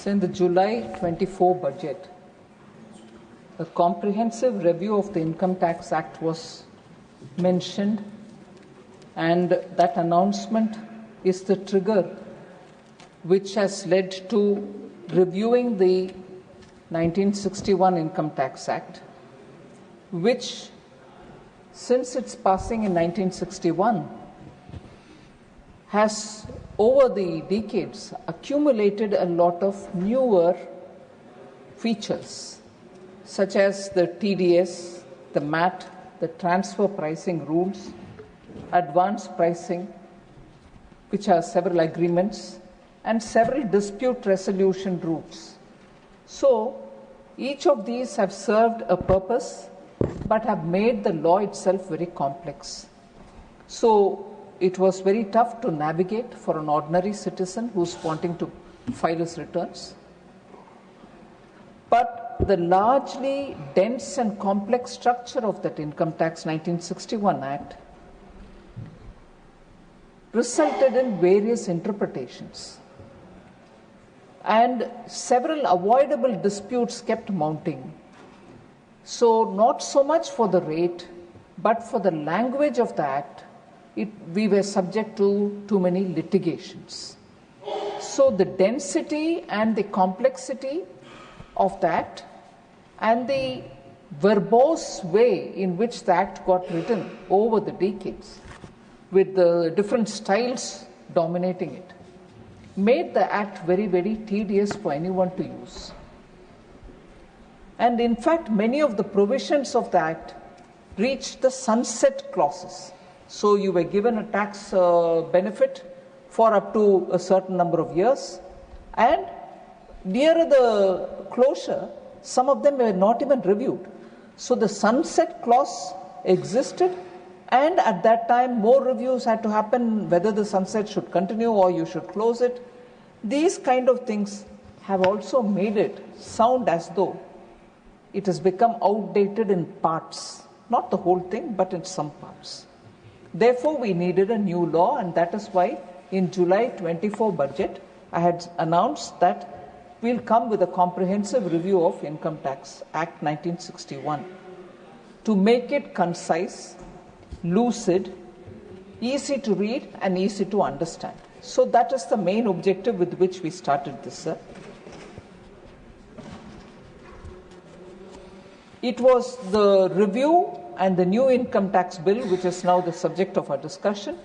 So in the July 24 budget, a comprehensive review of the Income Tax Act was mentioned, and that announcement is the trigger which has led to reviewing the 1961 Income Tax Act, which, since its passing in 1961, has over the decades accumulated a lot of newer features, such as the TDS, the MAT, the transfer pricing rules, advance pricing, which are several agreements, and several dispute resolution rules. So, each of these have served a purpose but have made the law itself very complex. So, it was very tough to navigate for an ordinary citizen who's wanting to file his returns. But the largely dense and complex structure of that Income Tax 1961 Act resulted in various interpretations, and several avoidable disputes kept mounting. So, not so much for the rate, but for the language of the Act, we were subject to too many litigations. So, the density and the complexity of the Act and the verbose way in which the Act got written over the decades, with the different styles dominating it, made the Act very, very tedious for anyone to use. And in fact, many of the provisions of the Act reached the sunset clauses. So you were given a tax benefit for up to a certain number of years, and nearer the closure, some of them were not even reviewed. So the sunset clause existed, and at that time more reviews had to happen, whether the sunset should continue or you should close it. These kind of things have also made it sound as though it has become outdated in parts, not the whole thing, but in some parts. Therefore, we needed a new law, and that is why in July 24 budget, I had announced that we'll come with a comprehensive review of Income Tax Act 1961 to make it concise, lucid, easy to read, and easy to understand. So that is the main objective with which we started this, sir. It was the review and the new income tax bill, which is now the subject of our discussion,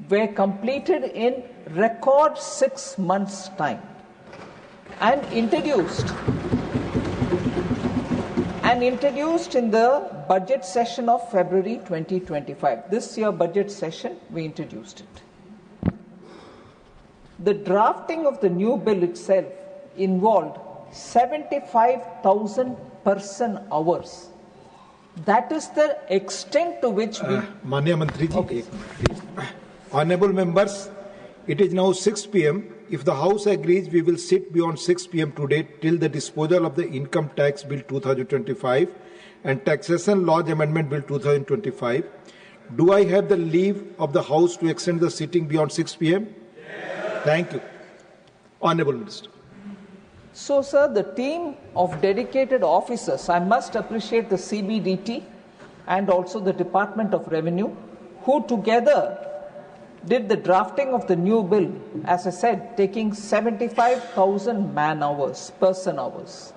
were completed in record 6 months' time and introduced in the budget session of February 2025. This year budget session, we introduced it. The drafting of the new bill itself involved 75,000 person hours. That is the extent to which we... Manya Mantriji, okay. Honorable members, it is now 6 p.m. If the House agrees, we will sit beyond 6 p.m. today till the disposal of the Income Tax Bill 2025 and Taxation Laws Amendment Bill 2025. Do I have the leave of the House to extend the sitting beyond 6 p.m.? Yes. Thank you. Honorable Minister. So, sir, the team of dedicated officers, I must appreciate the CBDT and also the Department of Revenue, who together did the drafting of the new bill, as I said, taking 75,000 person hours,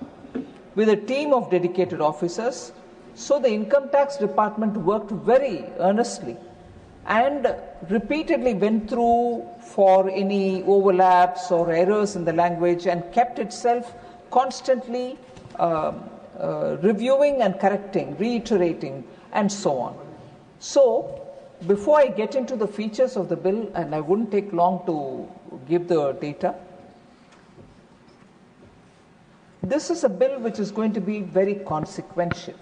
with a team of dedicated officers. So the Income Tax Department worked very earnestly and repeatedly went through for any overlaps or errors in the language and kept itself constantly reviewing and correcting, reiterating, and so on. So, before I get into the features of the bill, and I wouldn't take long to give the data, this is a bill which is going to be very consequential.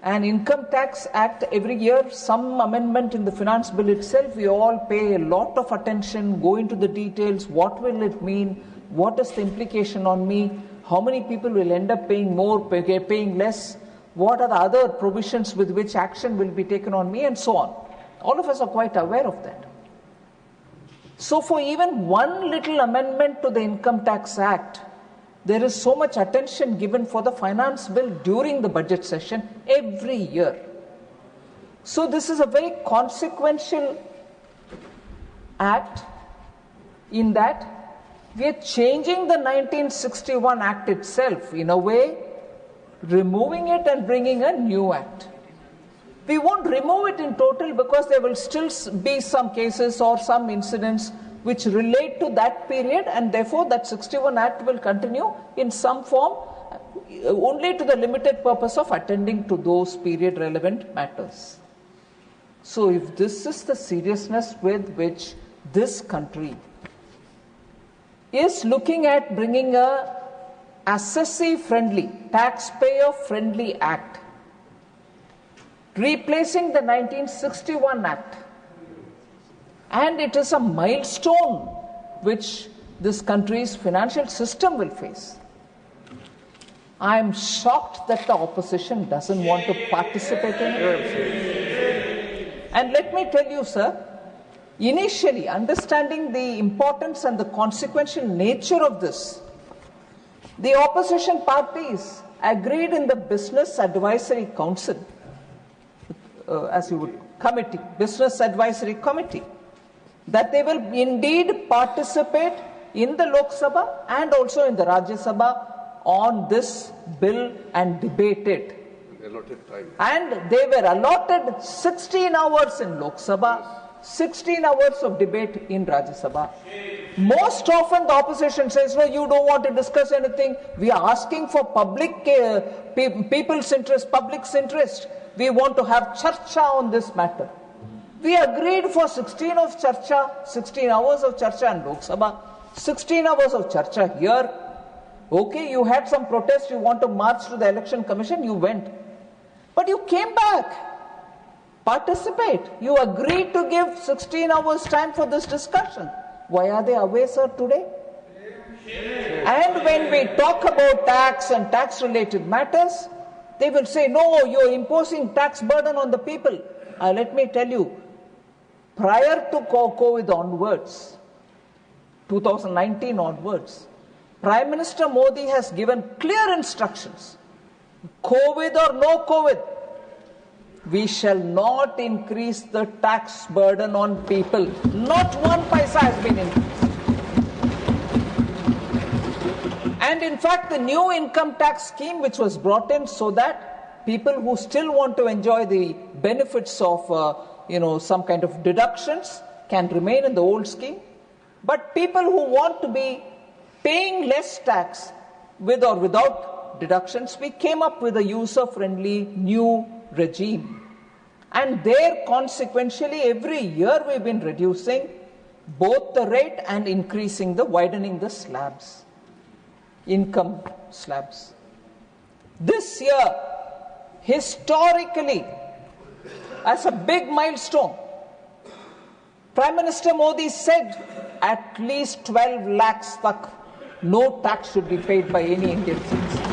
An Income Tax Act, every year, some amendment in the finance bill itself, we all pay a lot of attention, go into the details, what will it mean, what is the implication on me, how many people will end up paying more, paying less, what are the other provisions with which action will be taken on me, and so on. All of us are quite aware of that. So for even one little amendment to the Income Tax Act, there is so much attention given for the finance bill during the budget session every year. So this is a very consequential act in that we are changing the 1961 Act itself in a way, removing it and bringing a new act. We won't remove it in total because there will still be some cases or some incidents which relate to that period, and therefore that 61 Act will continue in some form only to the limited purpose of attending to those period relevant matters. So if this is the seriousness with which this country is looking at bringing a assessee-friendly, taxpayer-friendly act, replacing the 1961 Act, and it is a milestone which this country's financial system will face. I am shocked that the opposition doesn't want to participate in it. And let me tell you, sir, initially, understanding the importance and the consequential nature of this, the opposition parties agreed in the Business Advisory Council, Business Advisory Committee, that they will indeed participate in the Lok Sabha and also in the Rajya Sabha on this bill and debate it. And they were allotted 16 hours in Lok Sabha, 16 hours of debate in Rajya Sabha. Most often the opposition says, no, you don't want to discuss anything. We are asking for people's interest, public's interest. We want to have charcha on this matter. We agreed for 16 hours of charcha in Lok Sabha, 16 hours of charcha here. Okay, you had some protest, you want to march to the Election Commission, you went. But you came back, participate. You agreed to give 16 hours time for this discussion. Why are they away, sir, today? And when we talk about tax and tax-related matters, they will say, no, you're imposing tax burden on the people. Let me tell you, prior to COVID onwards, 2019 onwards, Prime Minister Modi has given clear instructions. COVID or no COVID, we shall not increase the tax burden on people. Not one paisa has been increased. And in fact, the new income tax scheme which was brought in so that people who still want to enjoy the benefits of some kind of deductions can remain in the old scheme. But people who want to be paying less tax with or without deductions, we came up with a user-friendly new regime. And there, consequentially, every year we've been reducing both the rate and widening the slabs, income slabs. This year, historically, as a big milestone, Prime Minister Modi said at least 12 lakhs tak, no tax should be paid by any Indian citizen.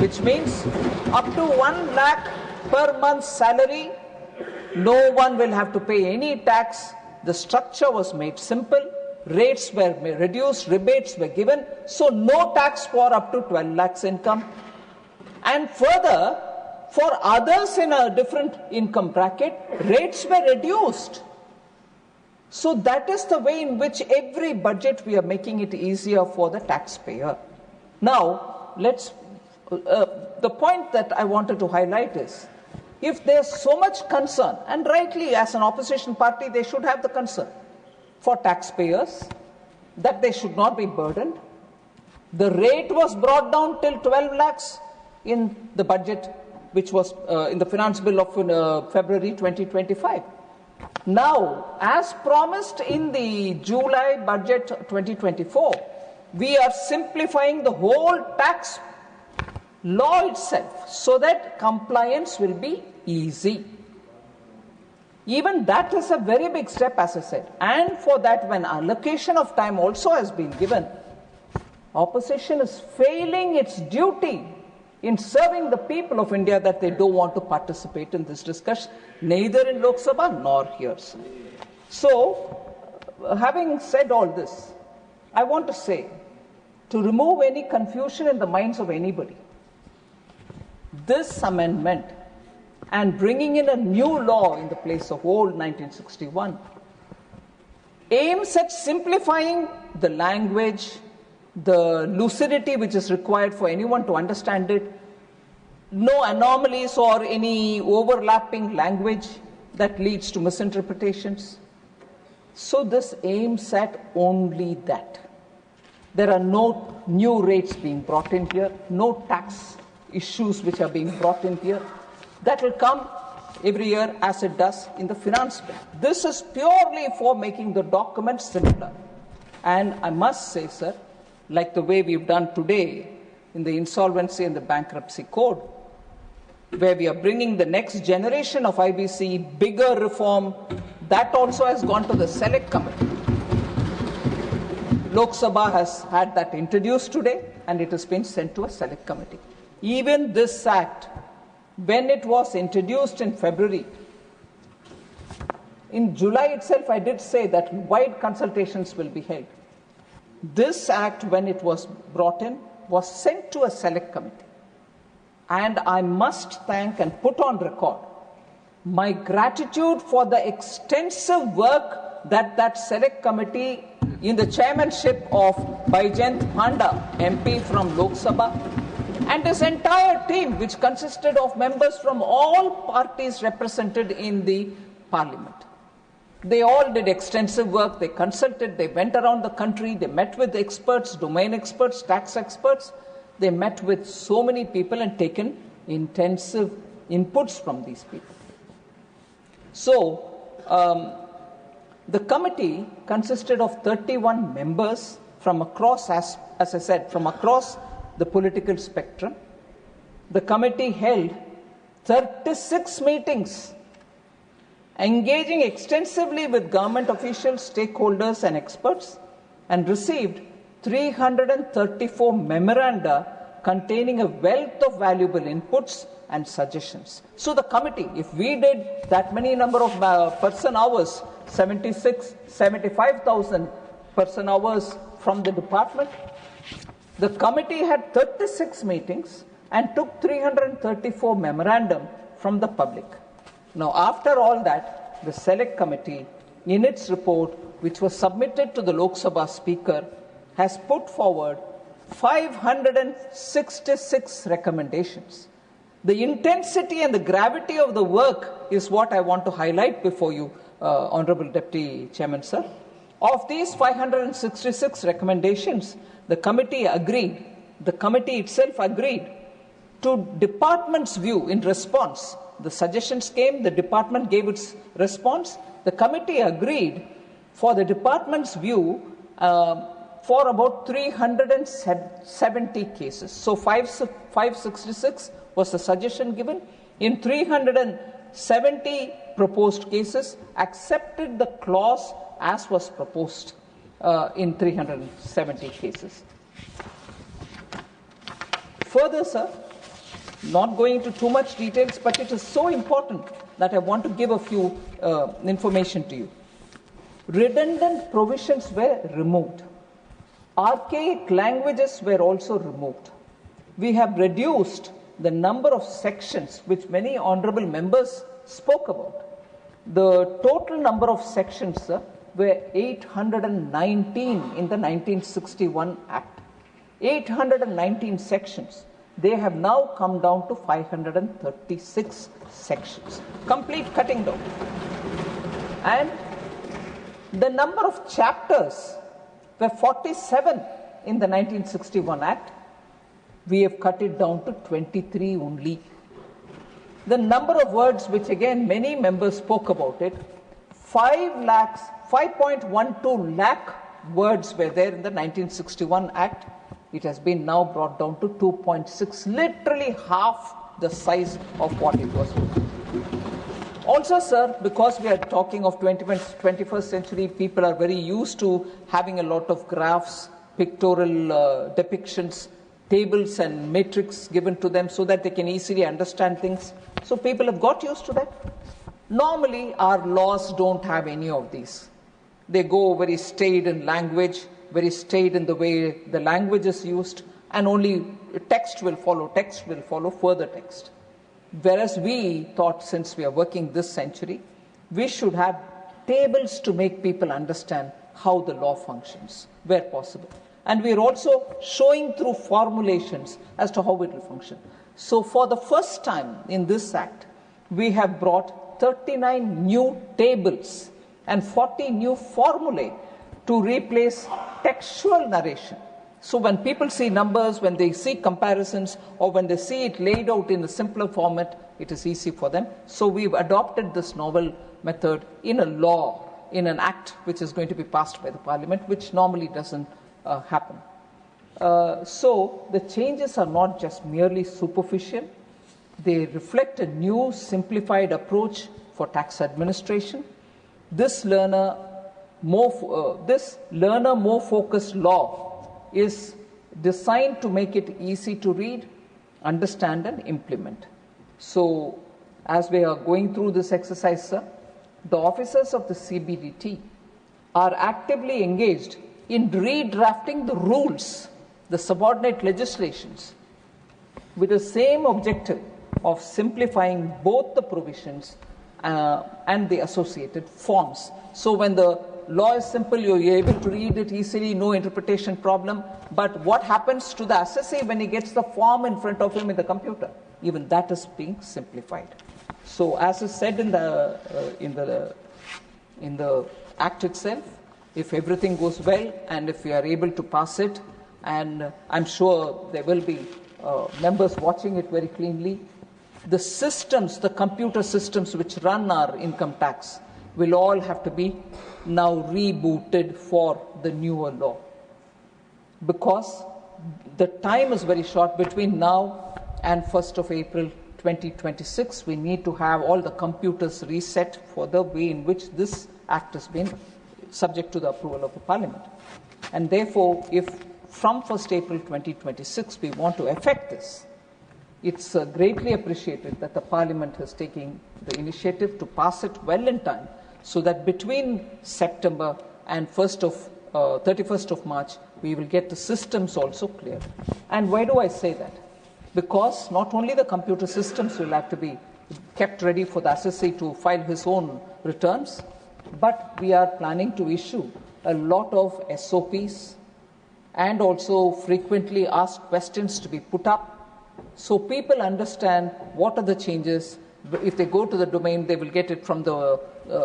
Which means up to 1 lakh per month salary, no one will have to pay any tax. The structure was made simple, rates were reduced, rebates were given, so no tax for up to 12 lakhs income. And further, for others in a different income bracket, rates were reduced. So that is the way in which every budget we are making it easier for the taxpayer. Now, the point that I wanted to highlight is, if there's so much concern, and rightly as an opposition party they should have the concern for taxpayers, that they should not be burdened. The rate was brought down till 12 lakhs in the budget, which was in the finance bill of February 2025. Now, as promised in the July budget 2024, we are simplifying the whole tax law itself so that compliance will be easy. Even that is a very big step, as I said. And for that, when allocation of time also has been given, opposition is failing its duty in serving the people of India that they don't want to participate in this discussion, neither in Lok Sabha nor here. So, having said all this, I want to say, to remove any confusion in the minds of anybody, this amendment and bringing in a new law in the place of old 1961 aims at simplifying the language, the lucidity which is required for anyone to understand it, no anomalies or any overlapping language that leads to misinterpretations. So this aims at only that. There are no new rates being brought in here, no tax issues which are being brought in here. That will come every year as it does in the finance bill. This is purely for making the document simpler. And I must say, sir, like the way we've done today in the insolvency and the bankruptcy code, where we are bringing the next generation of IBC, bigger reform, that also has gone to the select committee. Lok Sabha has had that introduced today and it has been sent to a select committee. Even this act, when it was introduced in February, in July itself I did say that wide consultations will be held. This act, when it was brought in, was sent to a select committee. And I must thank and put on record my gratitude for the extensive work that select committee in the chairmanship of Baijent Panda, MP from Lok Sabha, and his entire team, which consisted of members from all parties represented in the parliament. They all did extensive work, they consulted, they went around the country, they met with experts, domain experts, tax experts. They met with so many people and taken intensive inputs from these people. So, the committee consisted of 31 members from across, as I said, from across the political spectrum. The committee held 36 meetings, engaging extensively with government officials, stakeholders and experts, and received 334 memoranda containing a wealth of valuable inputs and suggestions. So the committee, if we did that many number of person hours, 75,000 person hours from the department, the committee had 36 meetings and took 334 memorandum from the public. Now, after all that, the select committee, in its report, which was submitted to the Lok Sabha Speaker, has put forward 566 recommendations. The intensity and the gravity of the work is what I want to highlight before you, Honorable Deputy Chairman, sir. Of these 566 recommendations, the committee itself agreed to department's view in response. The suggestions came, the department gave its response. The committee agreed for the department's view for about 370 cases. So 566 was the suggestion given. In 370 proposed cases, accepted the clause as was proposed in 370 cases. Further, sir, not going into too much details, but it is so important that I want to give a few information to you. Redundant provisions were removed. Archaic languages were also removed. We have reduced the number of sections which many honorable members spoke about. The total number of sections, sir, were 819 in the 1961 Act. 819 sections. They have now come down to 536 sections. Complete cutting down. And the number of chapters were 47 in the 1961 Act. We have cut it down to 23 only. The number of words, which again many members spoke about it, 5.12 lakh words were there in the 1961 Act. It has been now brought down to 2.6, literally half the size of what it was. Also, sir, because we are talking of 21st century, people are very used to having a lot of graphs, pictorial depictions, tables and matrix given to them so that they can easily understand things. So people have got used to that. Normally, our laws don't have any of these. They go very staid in language, very staid in the way the language is used, and only text will follow further text. Whereas we thought, since we are working this century, we should have tables to make people understand how the law functions, where possible. And we are also showing through formulations as to how it will function. So for the first time in this Act, we have brought 39 new tables and 40 new formulae to replace textual narration. So when people see numbers, when they see comparisons, or when they see it laid out in a simpler format, it is easy for them. So we've adopted this novel method in a law, in an act which is going to be passed by the Parliament, which normally doesn't happen. So the changes are not just merely superficial. They reflect a new simplified approach for tax administration. This learner more focused law is designed to make it easy to read, understand, and implement. So as we are going through this exercise, sir, the officers of the CBDT are actively engaged in redrafting the rules, the subordinate legislations, with the same objective of simplifying both the provisions and the associated forms. So when the law is simple, you're able to read it easily, no interpretation problem. But what happens to the assessee when he gets the form in front of him in the computer? Even that is being simplified. So as is said in the Act itself, if everything goes well and if we are able to pass it, and I'm sure there will be members watching it very cleanly, the systems, the computer systems which run our income tax will all have to be now rebooted for the newer law. Because the time is very short between now and 1st of April 2026. We need to have all the computers reset for the way in which this Act has been subject to the approval of the Parliament. And therefore, if from 1st April 2026 we want to effect this, it's greatly appreciated that the Parliament has taken the initiative to pass it well in time, so that between September and 31st of March, we will get the systems also cleared. And why do I say that? Because not only the computer systems will have to be kept ready for the assessee to file his own returns, but we are planning to issue a lot of SOPs and also frequently asked questions to be put up, so people understand what are the changes. If they go to the domain, they will get it from the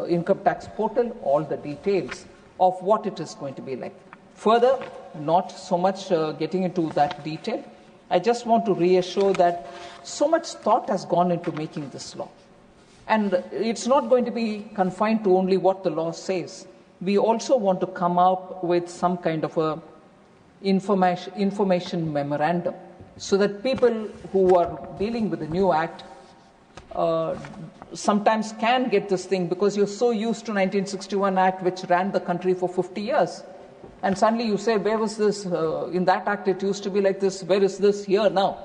income tax portal, all the details of what it is going to be like. Further, not so much getting into that detail, I just want to reassure that so much thought has gone into making this law. And it's not going to be confined to only what the law says. We also want to come up with some kind of a information memorandum, so that people who are dealing with the new Act sometimes can get this thing, because you're so used to 1961 Act, which ran the country for 50 years. And suddenly you say, where was this? In that Act it used to be like this. Where is this here now?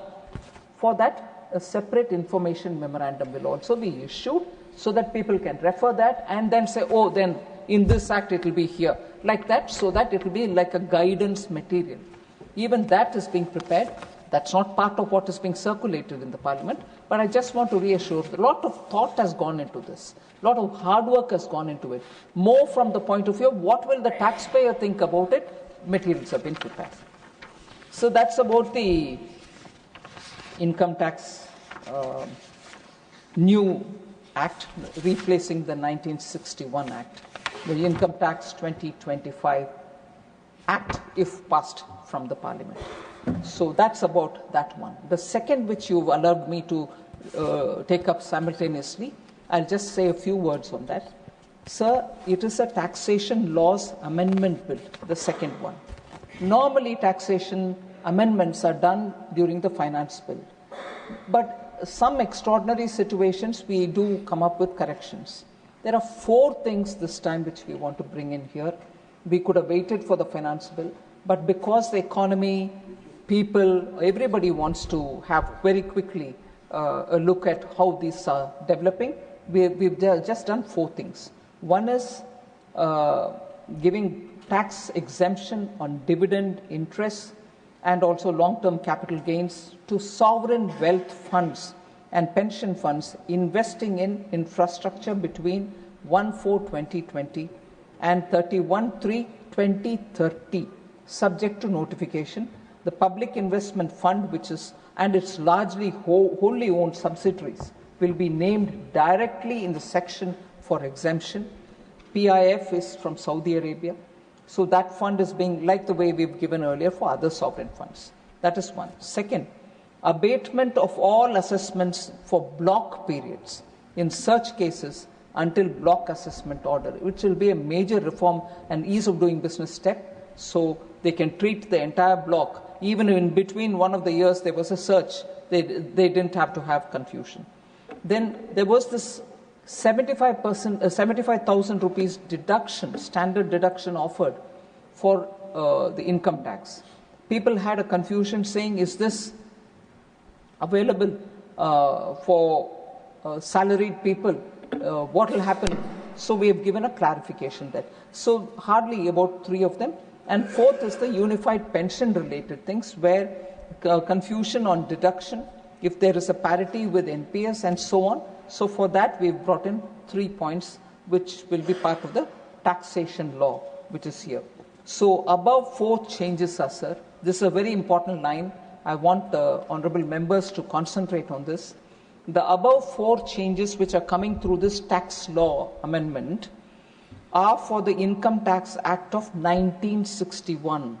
For that, a separate information memorandum will also be issued, so that people can refer that and then say, oh, then in this Act it will be here. Like that, so that it will be like a guidance material. Even that is being prepared. That's not part of what is being circulated in the Parliament, but I just want to reassure that a lot of thought has gone into this. A lot of hard work has gone into it. More from the point of view of what will the taxpayer think about it, materials have been prepared. So that's about the income tax new Act, replacing the 1961 Act, the Income Tax 2025 Act, if passed from the Parliament. So that's about that one. The second, which you've allowed me to take up simultaneously, I'll just say a few words on that. Sir, it is a taxation laws amendment bill, the second one. Normally, taxation amendments are done during the finance bill. But some extraordinary situations, we do come up with corrections. There are 4 things this time which we want to bring in here. We could have waited for the finance bill, but because the economy, people, everybody wants to have very quickly a look at how these are developing, we've just done 4 things. One is giving tax exemption on dividend interest and also long-term capital gains to sovereign wealth funds and pension funds investing in infrastructure between 1/4/2020 and 31/3/2030, subject to notification. The Public Investment Fund, and its largely wholly owned subsidiaries, will be named directly in the section for exemption. PIF is from Saudi Arabia. So that fund is being, like the way we've given earlier for other sovereign funds. That is one. Second, abatement of all assessments for block periods in such cases until block assessment order, which will be a major reform and ease of doing business step. So they can treat the entire block. Even in between one of the years there was a search, they didn't have to have confusion. Then there was this 75,000 rupees deduction, standard deduction offered for the income tax. People had a confusion saying, is this available for salaried people? What will happen? So we have given a clarification there. So hardly about 3 of them. And fourth is the unified pension related things, where confusion on deduction, if there is a parity with NPS and so on. So for that, we've brought in 3 points, which will be part of the taxation law, which is here. So above 4 changes, sir. This is a very important line. I want the honourable members to concentrate on this. The above 4 changes which are coming through this tax law amendment are for the Income Tax Act of 1961.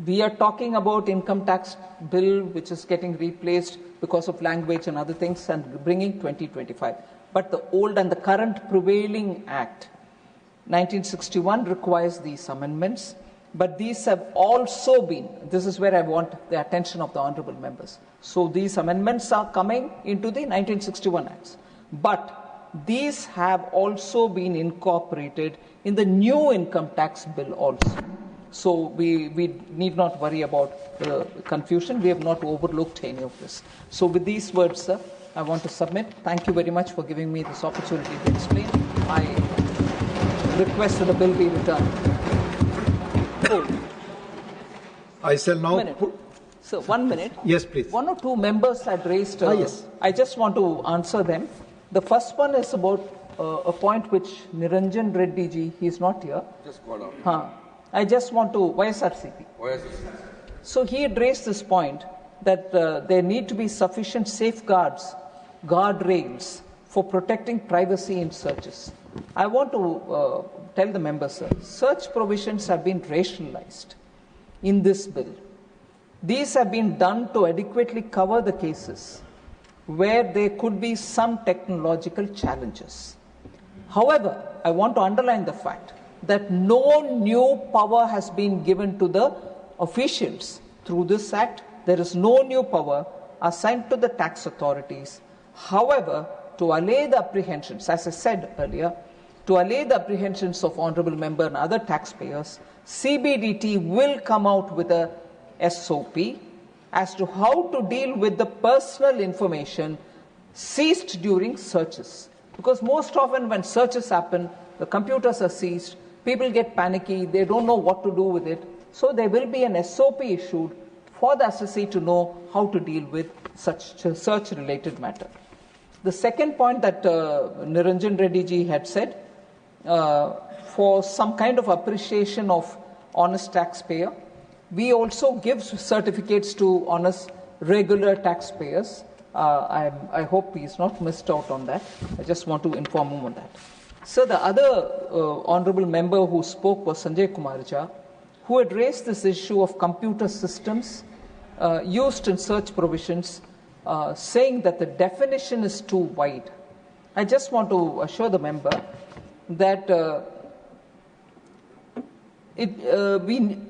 We are talking about income tax bill which is getting replaced because of language and other things and bringing 2025. But the old and the current prevailing act, 1961, requires these amendments. But these have also been, this is where I want the attention of the honourable members. So these amendments are coming into the 1961 acts. But these have also been incorporated in the new income tax bill also. So we need not worry about confusion. We have not overlooked any of this. So with these words, sir, I want to submit. Thank you very much for giving me this opportunity to explain. I request that the bill be returned. Oh. I shall now... So 1 minute. Yes, please. 1 or 2 members had raised... yes. I just want to answer them. The first one is about a point which Niranjan Reddy ji, he is not here. Just call out. I just want to, YSRCP. So he had raised this point that there need to be sufficient safeguards, guardrails for protecting privacy in searches. I want to tell the members, sir, search provisions have been rationalized in this bill. These have been done to adequately cover the cases where there could be some technological challenges. However, I want to underline the fact that no new power has been given to the officials through this act. There is no new power assigned to the tax authorities. However, to allay the apprehensions, as I said earlier, to allay the apprehensions of honourable member and other taxpayers, CBDT will come out with a SOP as to how to deal with the personal information seized during searches. Because most often when searches happen, the computers are seized, people get panicky, they don't know what to do with it. So there will be an SOP issued for the assessee to know how to deal with such search-related matter. The second point that Niranjan Reddy ji had said, for some kind of appreciation of honest taxpayer, we also give certificates to honest regular taxpayers. I hope he's not missed out on that. I just want to inform him on that. So the other honourable member who spoke was Sanjay Kumar Jha, who had raised this issue of computer systems used in search provisions, saying that the definition is too wide. I just want to assure the member that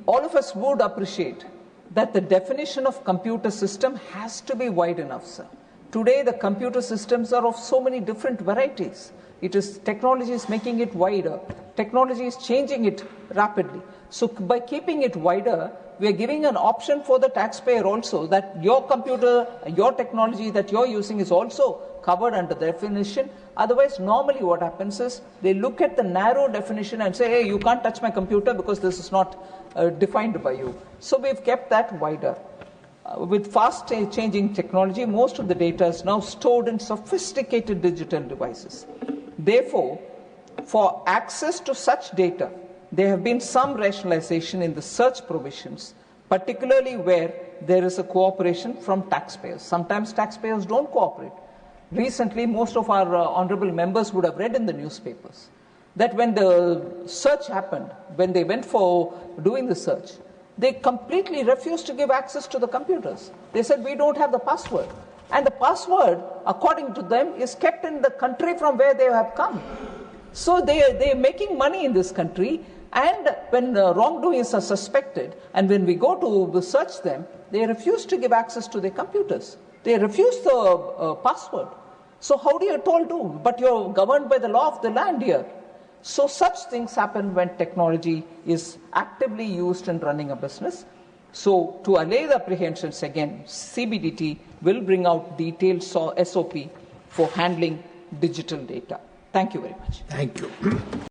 all of us would appreciate that the definition of computer system has to be wide enough, sir. Today, the computer systems are of so many different varieties. Technology is making it wider. Technology is changing it rapidly. So by keeping it wider, we are giving an option for the taxpayer also that your computer, your technology that you're using is also covered under the definition. Otherwise, normally what happens is they look at the narrow definition and say, hey, you can't touch my computer because this is not defined by you. So we've kept that wider. With fast changing technology, most of the data is now stored in sophisticated digital devices. Therefore, for access to such data, there have been some rationalization in the search provisions, particularly where there is a cooperation from taxpayers. Sometimes taxpayers don't cooperate. Recently, most of our honorable members would have read in the newspapers that when the search happened, when they went for doing the search, they completely refused to give access to the computers. They said, we don't have the password. And the password, according to them, is kept in the country from where they have come. So they are making money in this country, and when wrongdoings are suspected, and when we go to search them, they refuse to give access to their computers. They refuse the password. So how do you told to? But you're governed by the law of the land here. So such things happen when technology is actively used in running a business. So to allay the apprehensions again, CBDT will bring out detailed SOP for handling digital data. Thank you very much. Thank you.